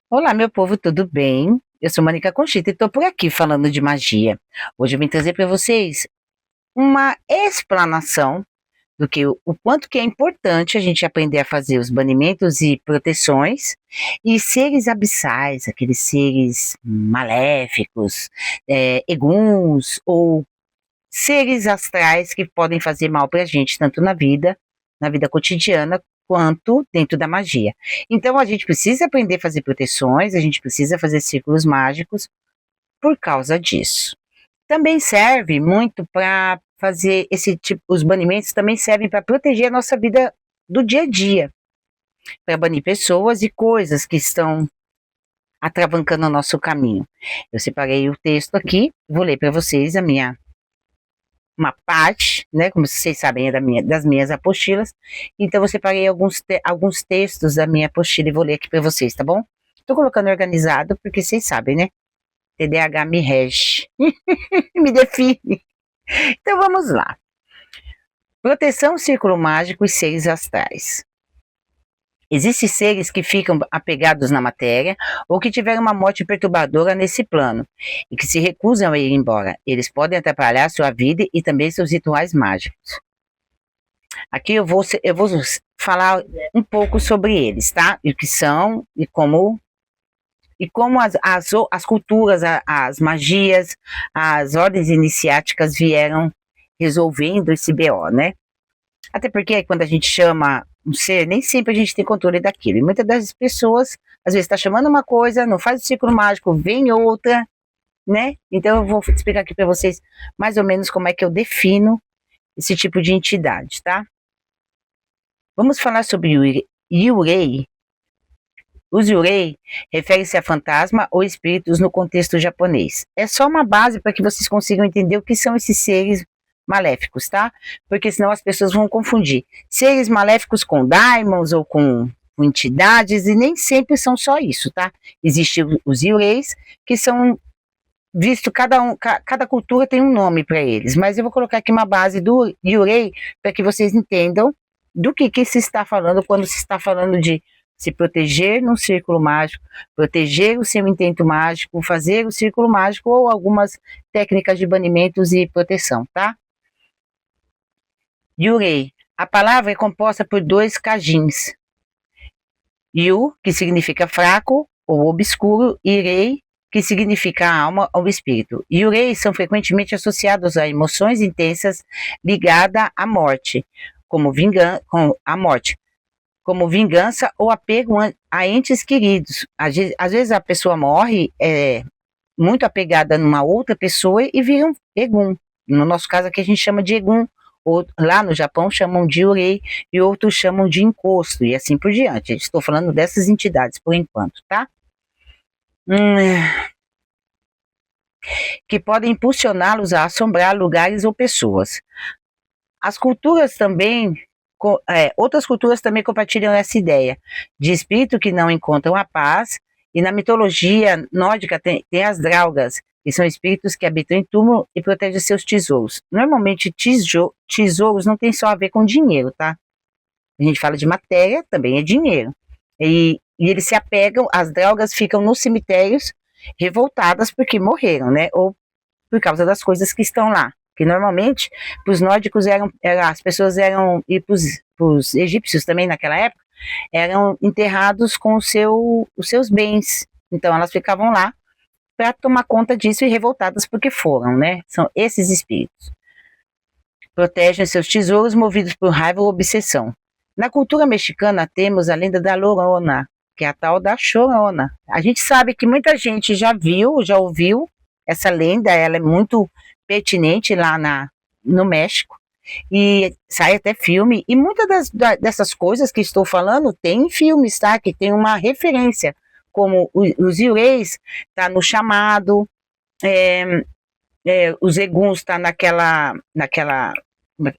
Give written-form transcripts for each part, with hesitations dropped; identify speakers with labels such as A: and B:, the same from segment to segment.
A: Olá, meu povo, tudo bem? Eu sou Mônica Conchita e estou por aqui falando de magia. Hoje eu vim trazer para vocês uma explanação do que o quanto que é importante a gente aprender a fazer os banimentos e proteções e seres abissais, aqueles seres maléficos, eguns ou seres astrais que podem fazer mal para a gente, tanto na vida cotidiana, quanto dentro da magia. Então a gente precisa aprender a fazer proteções, a gente precisa fazer círculos mágicos por causa disso. Também serve muito para fazer esse tipo, os banimentos também servem para proteger a nossa vida do dia a dia, para banir pessoas e coisas que estão atravancando o nosso caminho. Eu separei o texto aqui, vou ler para vocês a minha uma parte, né, como vocês sabem, é das minhas apostilas. Então, eu separei alguns textos da minha apostila e vou ler aqui para vocês, tá bom? Tô colocando organizado porque vocês sabem, né? TDAH me rege, me define. Então, vamos lá. Proteção, círculo mágico e seres astrais. Existem seres que ficam apegados na matéria ou que tiveram uma morte perturbadora nesse plano e que se recusam a ir embora. Eles podem atrapalhar sua vida e também seus rituais mágicos. Aqui eu vou falar um pouco sobre eles, tá? E o que são e como as culturas, as magias, as ordens iniciáticas vieram resolvendo esse BO, né? Até porque quando a gente chama um ser, nem sempre a gente tem controle daquilo. E muitas das pessoas, às vezes, está chamando uma coisa, não faz o ciclo mágico, vem outra, né? Então eu vou explicar aqui para vocês mais ou menos como é que eu defino esse tipo de entidade, tá? Vamos falar sobre Yurei. Os Yurei referem-se a fantasma ou espíritos no contexto japonês. É só uma base para que vocês consigam entender o que são esses seres maléficos, tá? Porque senão as pessoas vão confundir seres maléficos com daimons ou com entidades, e nem sempre são só isso, tá? Existem os Yureis, que são visto cada cultura tem um nome para eles, mas eu vou colocar aqui uma base do Yurei para que vocês entendam do que se está falando quando se está falando de se proteger num círculo mágico, proteger o seu intento mágico, fazer o círculo mágico ou algumas técnicas de banimentos e proteção, tá? Yurei. A palavra é composta por dois kajins. Yu, que significa fraco ou obscuro, e Rei, que significa alma ou espírito. Yureis são frequentemente associados a emoções intensas ligadas à morte, como vingança ou apego a entes queridos. Às vezes a pessoa morre muito apegada numa outra pessoa e vira um egum. No nosso caso aqui a gente chama de egum, ou, lá no Japão chamam de urei e outros chamam de encosto e assim por diante. Estou falando dessas entidades por enquanto, tá? Que podem impulsioná-los a assombrar lugares ou pessoas. As culturas também, outras culturas também compartilham essa ideia de espírito que não encontram a paz, e na mitologia nórdica tem as draugas, que são espíritos que habitam em túmulo e protegem seus tesouros. Normalmente, tesouros não tem só a ver com dinheiro, tá? A gente fala de matéria, também é dinheiro. E eles se apegam, as draugas ficam nos cemitérios revoltadas porque morreram, né? Ou por causa das coisas que estão lá. Que normalmente, para os nórdicos, as pessoas eram, e para os egípcios também naquela época, eram enterrados com os seus bens. Então elas ficavam lá para tomar conta disso e revoltadas porque foram, né? São esses espíritos. Protegem seus tesouros movidos por raiva ou obsessão. Na cultura mexicana temos a lenda da Llorona, que é a tal da Chorona. A gente sabe que muita gente já viu, já ouviu essa lenda, ela é muito pertinente lá no México, e sai até filme, e muitas dessas coisas que estou falando tem em filmes, tá? Que tem uma referência, como os Yureis tá no Chamado, os Eguns tá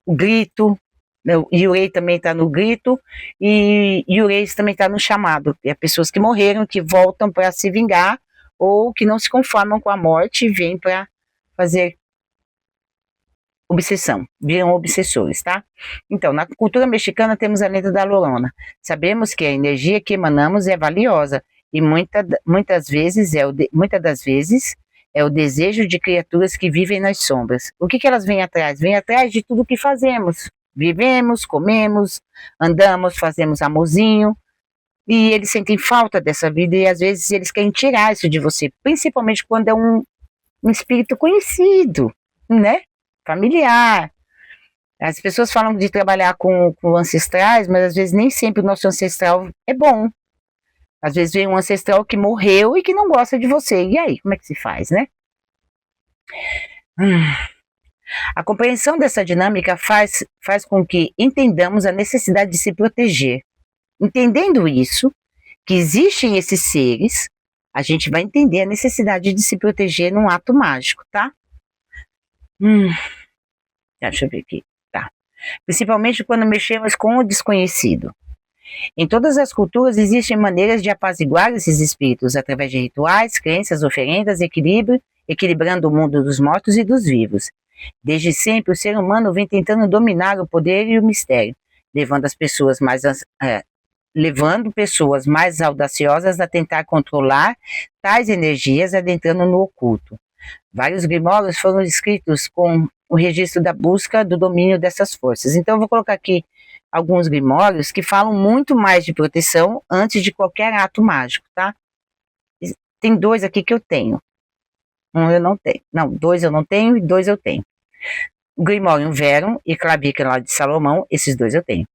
A: o Grito, o Yurei também está no Grito, e Yureis também está no Chamado. É pessoas que morreram, que voltam para se vingar, ou que não se conformam com a morte e vêm para fazer obsessão, viram obsessores, tá? Então, na cultura mexicana temos a lenda da Llorona. Sabemos que a energia que emanamos é valiosa E muitas das vezes é o desejo de criaturas que vivem nas sombras. O que elas vêm atrás? Vêm atrás de tudo que fazemos. Vivemos, comemos, andamos, fazemos amorzinho, e eles sentem falta dessa vida e às vezes eles querem tirar isso de você, principalmente quando é um espírito conhecido, né? Familiar. As pessoas falam de trabalhar com ancestrais, mas às vezes nem sempre o nosso ancestral é bom. Às vezes vem um ancestral que morreu e que não gosta de você. E aí, como é que se faz, né? A compreensão dessa dinâmica faz com que entendamos a necessidade de se proteger. Entendendo isso, que existem esses seres, a gente vai entender a necessidade de se proteger num ato mágico, tá? Deixa eu ver aqui. Tá. Principalmente quando mexemos com o desconhecido. Em todas as culturas existem maneiras de apaziguar esses espíritos através de rituais, crenças, oferendas, equilibrando o mundo dos mortos e dos vivos. Desde sempre, o ser humano vem tentando dominar o poder e o mistério, levando pessoas mais audaciosas a tentar controlar tais energias, adentrando no oculto. Vários grimórios foram escritos com o registro da busca do domínio dessas forças. Então, eu vou colocar aqui alguns grimórios que falam muito mais de proteção antes de qualquer ato mágico, tá? Tem 2 aqui que eu tenho. 1 eu não tenho. Não, 2 eu não tenho e 2 eu tenho. O Grimório Verum e Clavícula de Salomão, esses 2 eu tenho.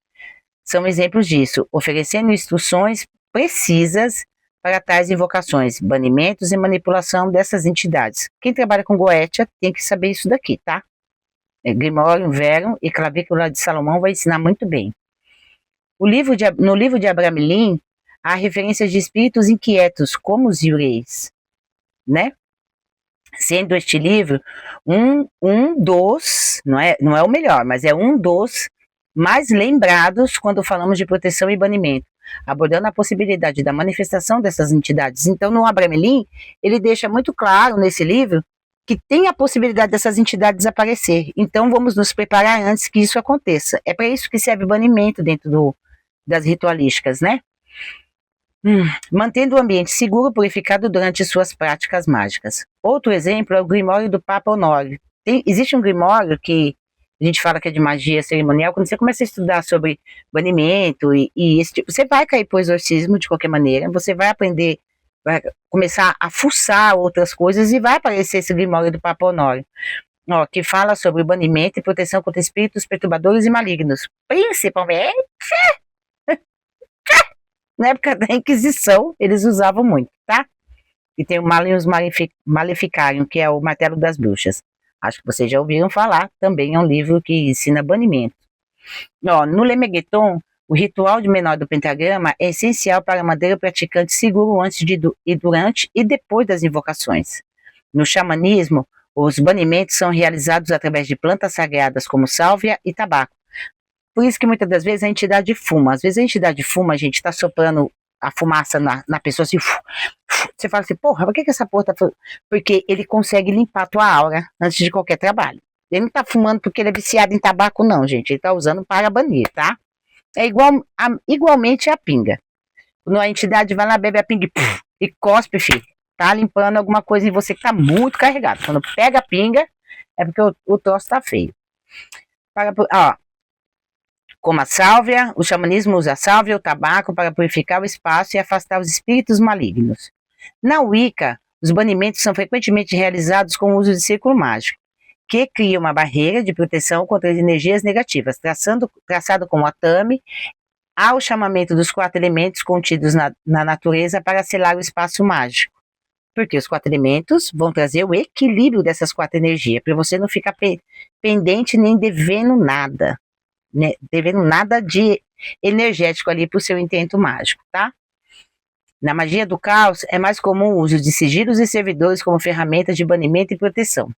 A: São exemplos disso, oferecendo instruções precisas para tais invocações, banimentos e manipulação dessas entidades. Quem trabalha com Goetia tem que saber isso daqui, tá? Grimório Verum e Clavícula de Salomão vai ensinar muito bem. No livro de Abramelin, há referências de espíritos inquietos, como os Yureis, né? Sendo este livro um dos, não é o melhor, mas é um dos mais lembrados quando falamos de proteção e banimento, abordando a possibilidade da manifestação dessas entidades. Então, no Abramelin, ele deixa muito claro nesse livro que tem a possibilidade dessas entidades aparecer. Então, vamos nos preparar antes que isso aconteça. É para isso que serve o banimento dentro das ritualísticas, né? Mantendo o ambiente seguro e purificado durante suas práticas mágicas. Outro exemplo é o Grimório do Papa Honório. Existe um Grimório que a gente fala que é de magia cerimonial, quando você começa a estudar sobre banimento e esse tipo, você vai cair para o exorcismo de qualquer maneira, você vai aprender, vai começar a fuçar outras coisas e vai aparecer esse Grimório do Papa Honório, que fala sobre o banimento e proteção contra espíritos perturbadores e malignos, principalmente na época da Inquisição, eles usavam muito, tá? E tem o Malius Maleficarium, que é o martelo das bruxas. Acho que vocês já ouviram falar, também é um livro que ensina banimento. No Lemegeton, o ritual de menor do pentagrama é essencial para manter o praticante seguro antes durante e depois das invocações. No xamanismo, os banimentos são realizados através de plantas sagradas como sálvia e tabaco. Por isso que muitas das vezes a entidade fuma. Às vezes a entidade fuma, a gente está soprando a fumaça na pessoa assim, você fala assim, porra, por que essa porra tá... Porque ele consegue limpar a tua aura antes de qualquer trabalho. Ele não tá fumando porque ele é viciado em tabaco, não, gente. Ele tá usando para banir, tá? É igualmente a pinga. Quando a entidade vai lá, bebe a pinga e cospe, filho. Tá limpando alguma coisa em você que tá muito carregado. Quando pega a pinga, é porque o troço tá feio. Como a sálvia, o xamanismo usa a sálvia, o tabaco para purificar o espaço e afastar os espíritos malignos. Na Wicca, os banimentos são frequentemente realizados com o uso de círculo mágico, que cria uma barreira de proteção contra as energias negativas, traçado com o atame, ao chamamento dos 4 elementos contidos na natureza para selar o espaço mágico. Porque os 4 elementos vão trazer o equilíbrio dessas 4 energias, para você não ficar pendente nem devendo nada. Né, devendo nada de energético ali para o seu intento mágico, tá? Na magia do caos, é mais comum o uso de sigilos e servidores como ferramentas de banimento e proteção.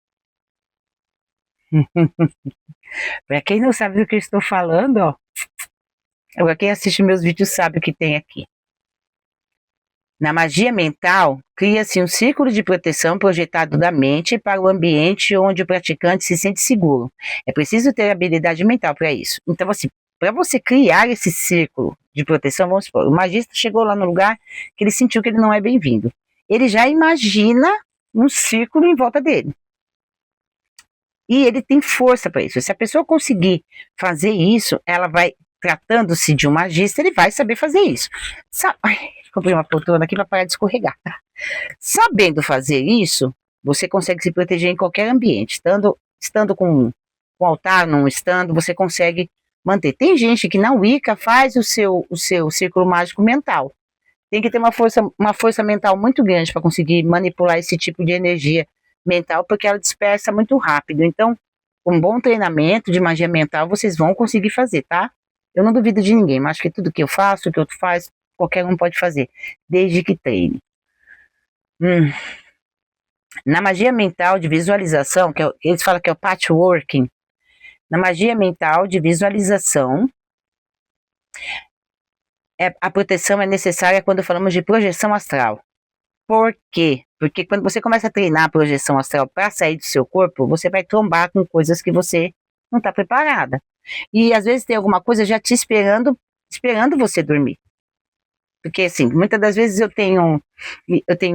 A: Para quem não sabe do que eu estou falando, agora quem assiste meus vídeos sabe o que tem aqui. Na magia mental, cria-se um círculo de proteção projetado da mente para o ambiente onde o praticante se sente seguro. É preciso ter habilidade mental para isso. Então, assim, para você criar esse círculo de proteção, vamos supor, o magista chegou lá no lugar que ele sentiu que ele não é bem-vindo. Ele já imagina um círculo em volta dele. E ele tem força para isso. Se a pessoa conseguir fazer isso, ela vai, tratando-se de um magista, ele vai saber fazer isso. Ai, comprei uma poltrona aqui para parar de escorregar. Sabendo fazer isso, você consegue se proteger em qualquer ambiente. Estando com um altar, não estando, você consegue manter. Tem gente que na Wicca faz o seu círculo mágico mental. Tem que ter uma força mental muito grande para conseguir manipular esse tipo de energia mental, porque ela dispersa muito rápido. Então, com um bom treinamento de magia mental, vocês vão conseguir fazer, tá? Eu não duvido de ninguém, mas acho que tudo que eu faço, o que outro faz, qualquer um pode fazer, desde que treine. Na magia mental de visualização, eles falam que é o patchworking, na magia mental de visualização, a proteção é necessária quando falamos de projeção astral. Por quê? Porque quando você começa a treinar a projeção astral para sair do seu corpo, você vai trombar com coisas que você não está preparada. E às vezes tem alguma coisa já te esperando você dormir. Porque assim, muitas das vezes eu tenho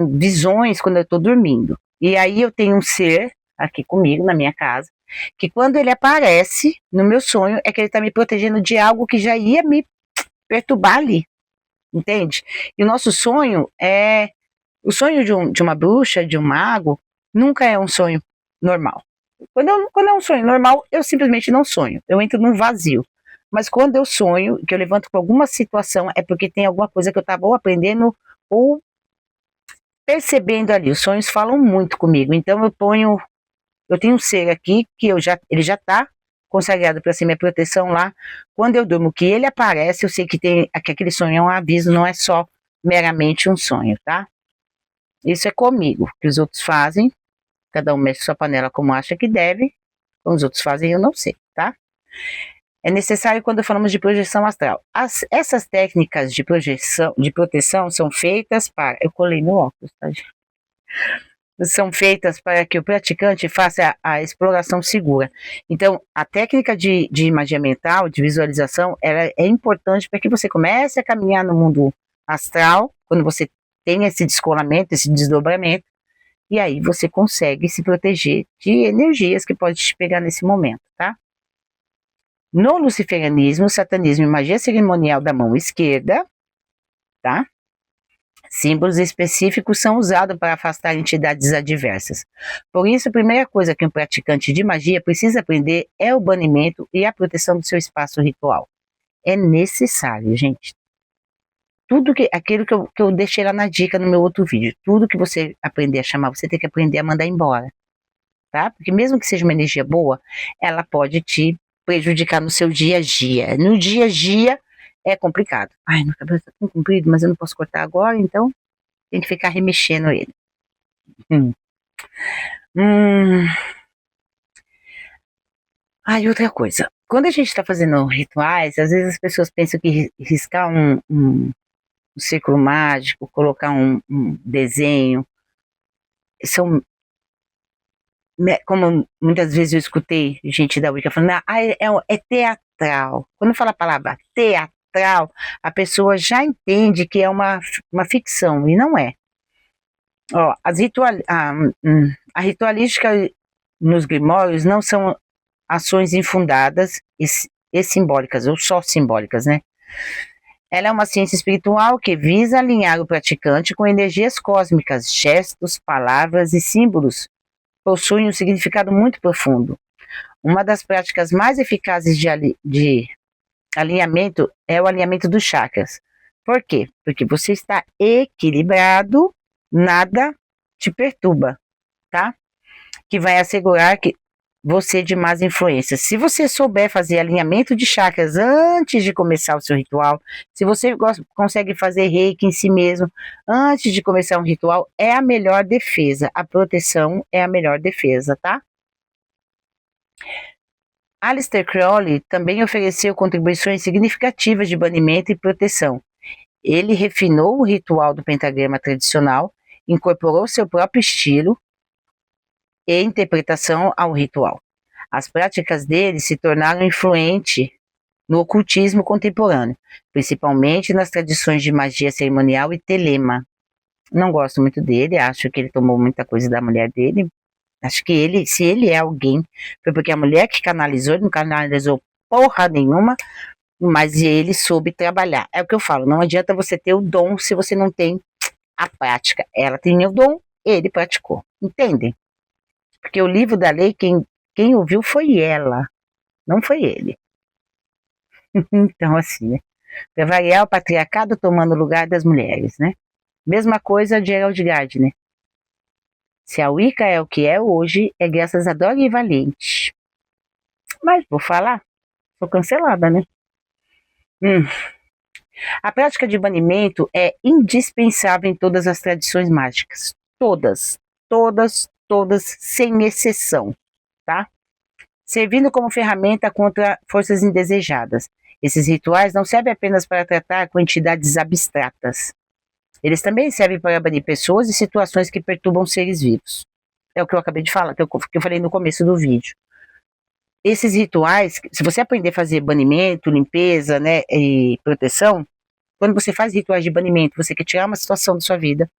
A: visões quando eu estou dormindo. E aí eu tenho um ser aqui comigo, na minha casa, que quando ele aparece no meu sonho, é que ele está me protegendo de algo que já ia me perturbar ali. Entende? E o nosso sonho é... O sonho de uma bruxa, de um mago, nunca é um sonho normal. Quando é um sonho normal, eu simplesmente não sonho. Eu entro num vazio. Mas quando eu sonho, que eu levanto com alguma situação, é porque tem alguma coisa que eu estava ou aprendendo ou percebendo ali. Os sonhos falam muito comigo. Então eu tenho um ser aqui que ele já está consagrado para ser minha proteção lá. Quando eu durmo, que ele aparece, eu sei que aquele sonho é um aviso, não é só meramente um sonho, tá? Isso é comigo, que os outros fazem, cada um mexe sua panela como acha que deve, como os outros fazem eu não sei, tá? É necessário quando falamos de projeção astral. Essas técnicas de proteção são feitas para... Eu colei meu óculos, tá, gente? São feitas para que o praticante faça a exploração segura. Então, a técnica de magia mental, de visualização, ela é importante para que você comece a caminhar no mundo astral, quando você tem esse descolamento, esse desdobramento, e aí você consegue se proteger de energias que podem te pegar nesse momento, tá? No luciferianismo, satanismo e magia cerimonial da mão esquerda, tá? Símbolos específicos são usados para afastar entidades adversas. Por isso, a primeira coisa que um praticante de magia precisa aprender é o banimento e a proteção do seu espaço ritual. É necessário, gente. Aquilo que eu deixei lá na dica no meu outro vídeo, tudo que você aprender a chamar, você tem que aprender a mandar embora, tá? Porque mesmo que seja uma energia boa, ela pode te prejudicar no seu dia a dia. No dia a dia é complicado. Ai, meu cabelo tá tão comprido, mas eu não posso cortar agora, então tem que ficar remexendo ele. Ai, outra coisa. Quando a gente está fazendo rituais, às vezes as pessoas pensam que riscar um círculo mágico, colocar um desenho, são, como muitas vezes eu escutei gente da Wicca falando, é teatral. Quando fala a palavra teatral, a pessoa já entende que é uma ficção, e não é. Ó, a ritualística nos grimórios não são ações infundadas e simbólicas, ou só simbólicas, né? Ela é uma ciência espiritual que visa alinhar o praticante com energias cósmicas, gestos, palavras e símbolos possuem um significado muito profundo. Uma das práticas mais eficazes de alinhamento é o alinhamento dos chakras. Por quê? Porque você está equilibrado, nada te perturba, tá? Que vai assegurar que você de más influências. Se você souber fazer alinhamento de chakras antes de começar o seu ritual, se você consegue fazer reiki em si mesmo antes de começar um ritual, é a melhor defesa. A proteção é a melhor defesa, tá? Aleister Crowley também ofereceu contribuições significativas de banimento e proteção. Ele refinou o ritual do pentagrama tradicional, incorporou seu próprio estilo e interpretação ao ritual. As práticas dele se tornaram influentes no ocultismo contemporâneo, principalmente nas tradições de magia cerimonial e telema. Não gosto muito dele, acho que ele tomou muita coisa da mulher dele. Acho que ele, se ele é alguém, foi porque a mulher que canalizou, ele não canalizou porra nenhuma, mas ele soube trabalhar. É o que eu falo, não adianta você ter o dom se você não tem a prática. Ela tinha o dom, ele praticou. Entendem? Porque o livro da lei, quem ouviu foi ela, não foi ele. Então, assim, né? Para variar, o patriarcado tomando o lugar das mulheres, né? Mesma coisa de Gerald Gardner. Se a Wicca é o que é hoje, é graças a Dora Valente. Mas vou falar, sou cancelada, né? A prática de banimento é indispensável em todas as tradições mágicas. Todas, todas, todas, sem exceção, tá? Servindo como ferramenta contra forças indesejadas. Esses rituais não servem apenas para tratar com entidades abstratas. Eles também servem para banir pessoas e situações que perturbam seres vivos. É o que eu acabei de falar, que eu falei no começo do vídeo. Esses rituais, se você aprender a fazer banimento, limpeza, né, e proteção, quando você faz rituais de banimento, você quer tirar uma situação da sua vida,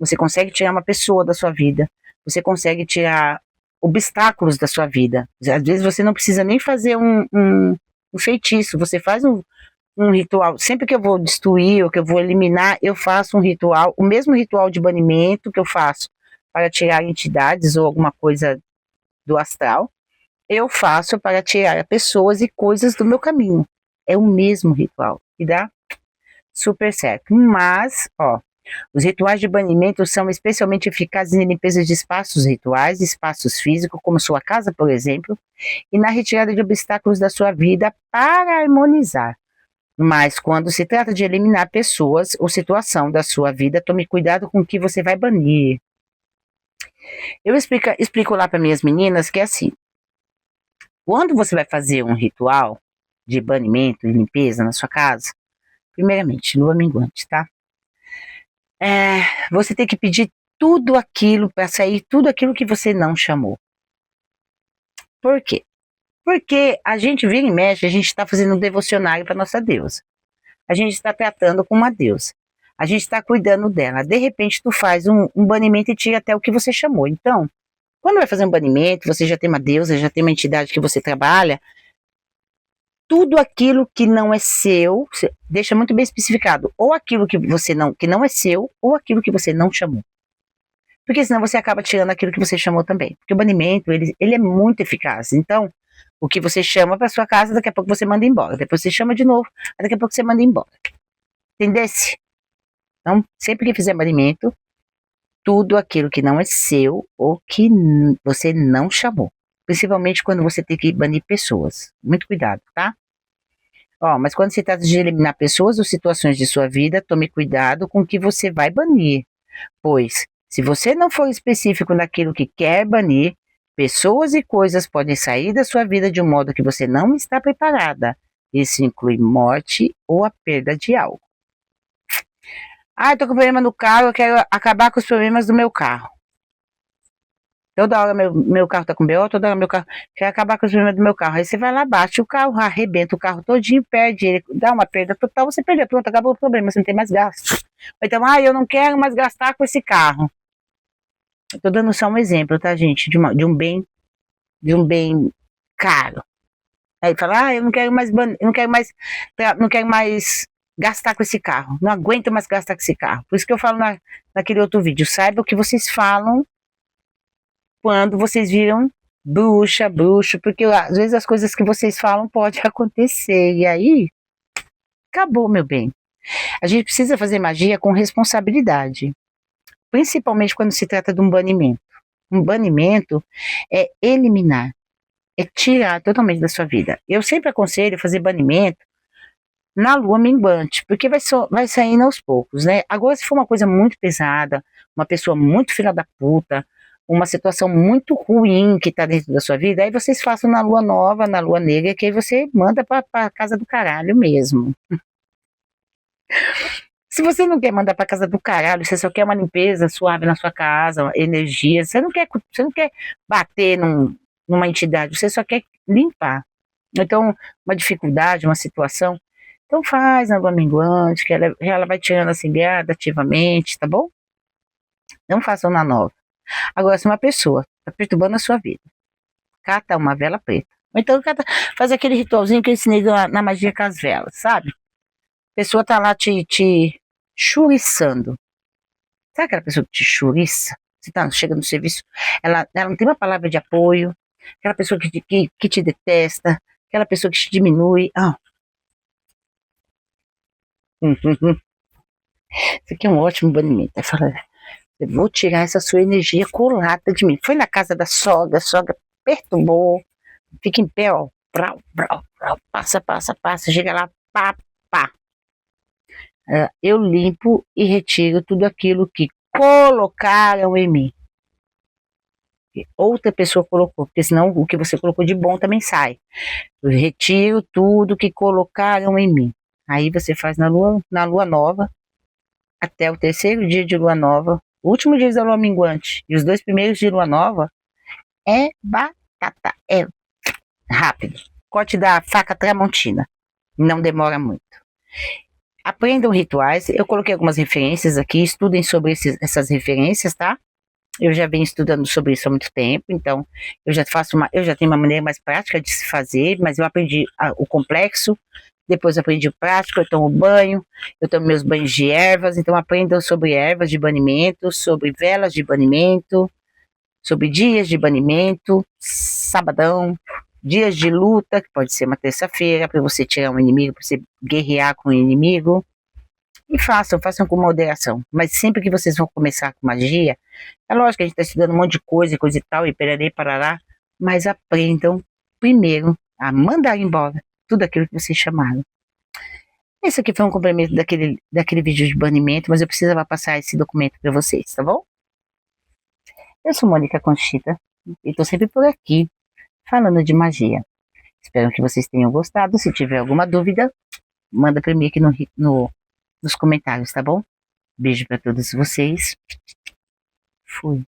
A: você consegue tirar uma pessoa da sua vida, você consegue tirar obstáculos da sua vida. Às vezes você não precisa nem fazer um feitiço, você faz um ritual. Sempre que eu vou destruir ou que eu vou eliminar, eu faço um ritual, o mesmo ritual de banimento que eu faço para tirar entidades ou alguma coisa do astral, eu faço para tirar pessoas e coisas do meu caminho. É o mesmo ritual e dá super certo. Mas, ó, os rituais de banimento são especialmente eficazes em limpeza de espaços rituais, espaços físicos, como sua casa, por exemplo, e na retirada de obstáculos da sua vida para harmonizar. Mas quando se trata de eliminar pessoas ou situação da sua vida, tome cuidado com o que você vai banir. Eu explico lá para minhas meninas que é assim, quando você vai fazer um ritual de banimento e limpeza na sua casa, primeiramente, lua minguante, tá? Você tem que pedir tudo aquilo para sair, tudo aquilo que você não chamou. Por quê? Porque a gente vira e mexe, a gente está fazendo um devocionário para nossa deusa. A gente está tratando com uma deusa. A gente está cuidando dela. De repente, tu faz um banimento e tira até o que você chamou. Então, quando vai fazer um banimento, você já tem uma deusa, já tem uma entidade que você trabalha, tudo aquilo que não é seu, deixa muito bem especificado, ou aquilo que não é seu, ou aquilo que você não chamou. Porque senão você acaba tirando aquilo que você chamou também. Porque o banimento, ele é muito eficaz. Então, o que você chama para sua casa, daqui a pouco você manda embora. Depois você chama de novo, daqui a pouco você manda embora. Entendesse? Então, sempre que fizer banimento, tudo aquilo que não é seu ou que você não chamou. Principalmente quando você tem que banir pessoas. Muito cuidado, tá? Ó, mas quando se trata de eliminar pessoas ou situações de sua vida, tome cuidado com o que você vai banir. Pois, se você não for específico naquilo que quer banir, pessoas e coisas podem sair da sua vida de um modo que você não está preparada. Isso inclui morte ou a perda de algo. Eu tô com problema no carro, eu quero acabar com os problemas do meu carro. Toda hora meu carro tá com BO, toda hora meu carro quer acabar com os problemas do meu carro. Aí você vai lá, bate o carro, arrebenta o carro todinho, perde ele, dá uma perda total, você perdeu, pronto, acabou o problema, você não tem mais gasto. Então, eu não quero mais gastar com esse carro. Eu tô dando só um exemplo, tá, gente, de um bem caro. Aí fala, eu não quero mais gastar com esse carro, não aguento mais gastar com esse carro. Por isso que eu falo naquele outro vídeo, saiba o que vocês falam quando vocês viram bruxo, porque às vezes as coisas que vocês falam pode acontecer, e aí, acabou, meu bem. A gente precisa fazer magia com responsabilidade, principalmente quando se trata de um banimento. Um banimento é eliminar, é tirar totalmente da sua vida. Eu sempre aconselho fazer banimento na lua minguante, porque vai saindo aos poucos, né? Agora, se for uma coisa muito pesada, uma pessoa muito filha da puta, uma situação muito ruim que tá dentro da sua vida, aí vocês façam na lua nova, na lua negra, que aí você manda pra casa do caralho mesmo. Se você não quer mandar pra casa do caralho, você só quer uma limpeza suave na sua casa, energia, você não quer bater numa entidade, você só quer limpar. Então, uma dificuldade, uma situação. Então faz na lua minguante, que ela vai tirando assim gradativamente, tá bom? Não façam na nova. Agora, se uma pessoa tá perturbando a sua vida, cata uma vela preta. Ou então faz aquele ritualzinho que eu ensinei na magia com as velas, sabe? A pessoa tá lá te churiçando. Sabe aquela pessoa que te churiça? Você chega no serviço, ela não tem uma palavra de apoio, aquela pessoa que te detesta, aquela pessoa que te diminui. Isso aqui é um ótimo banimento. Aí fala, eu vou tirar essa sua energia colada de mim. Foi na casa da sogra, a sogra perturbou, fica em pé, ó, brau, brau, brau, passa, passa, passa, chega lá, pá, pá. Eu limpo e retiro tudo aquilo que colocaram em mim. Que outra pessoa colocou, porque senão o que você colocou de bom também sai. Eu retiro tudo que colocaram em mim. Aí você faz na lua nova, até o terceiro dia de lua nova, o último dia da lua minguante e os 2 primeiros de lua nova, é batata, é rápido. Corte da faca tramontina, não demora muito. Aprendam rituais, eu coloquei algumas referências aqui, estudem sobre essas referências, tá? Eu já venho estudando sobre isso há muito tempo, então eu já tenho uma maneira mais prática de se fazer, mas eu aprendi o complexo, depois aprendi o prático, eu tomo banho, eu tomo meus banhos de ervas, então aprendam sobre ervas de banimento, sobre velas de banimento, sobre dias de banimento, sabadão, dias de luta, que pode ser uma terça-feira, para você tirar um inimigo, para você guerrear com o inimigo. E façam com moderação. Mas sempre que vocês vão começar com magia, é lógico que a gente está estudando um monte de coisa e tal, e perarei, parará, mas aprendam primeiro a mandar embora tudo aquilo que vocês chamaram. Esse aqui foi um complemento daquele vídeo de banimento, mas eu precisava passar esse documento para vocês, tá bom? Eu sou Mônica Conchita e estou sempre por aqui falando de magia. Espero que vocês tenham gostado. Se tiver alguma dúvida, manda para mim aqui nos comentários, tá bom? Beijo para todos vocês. Fui.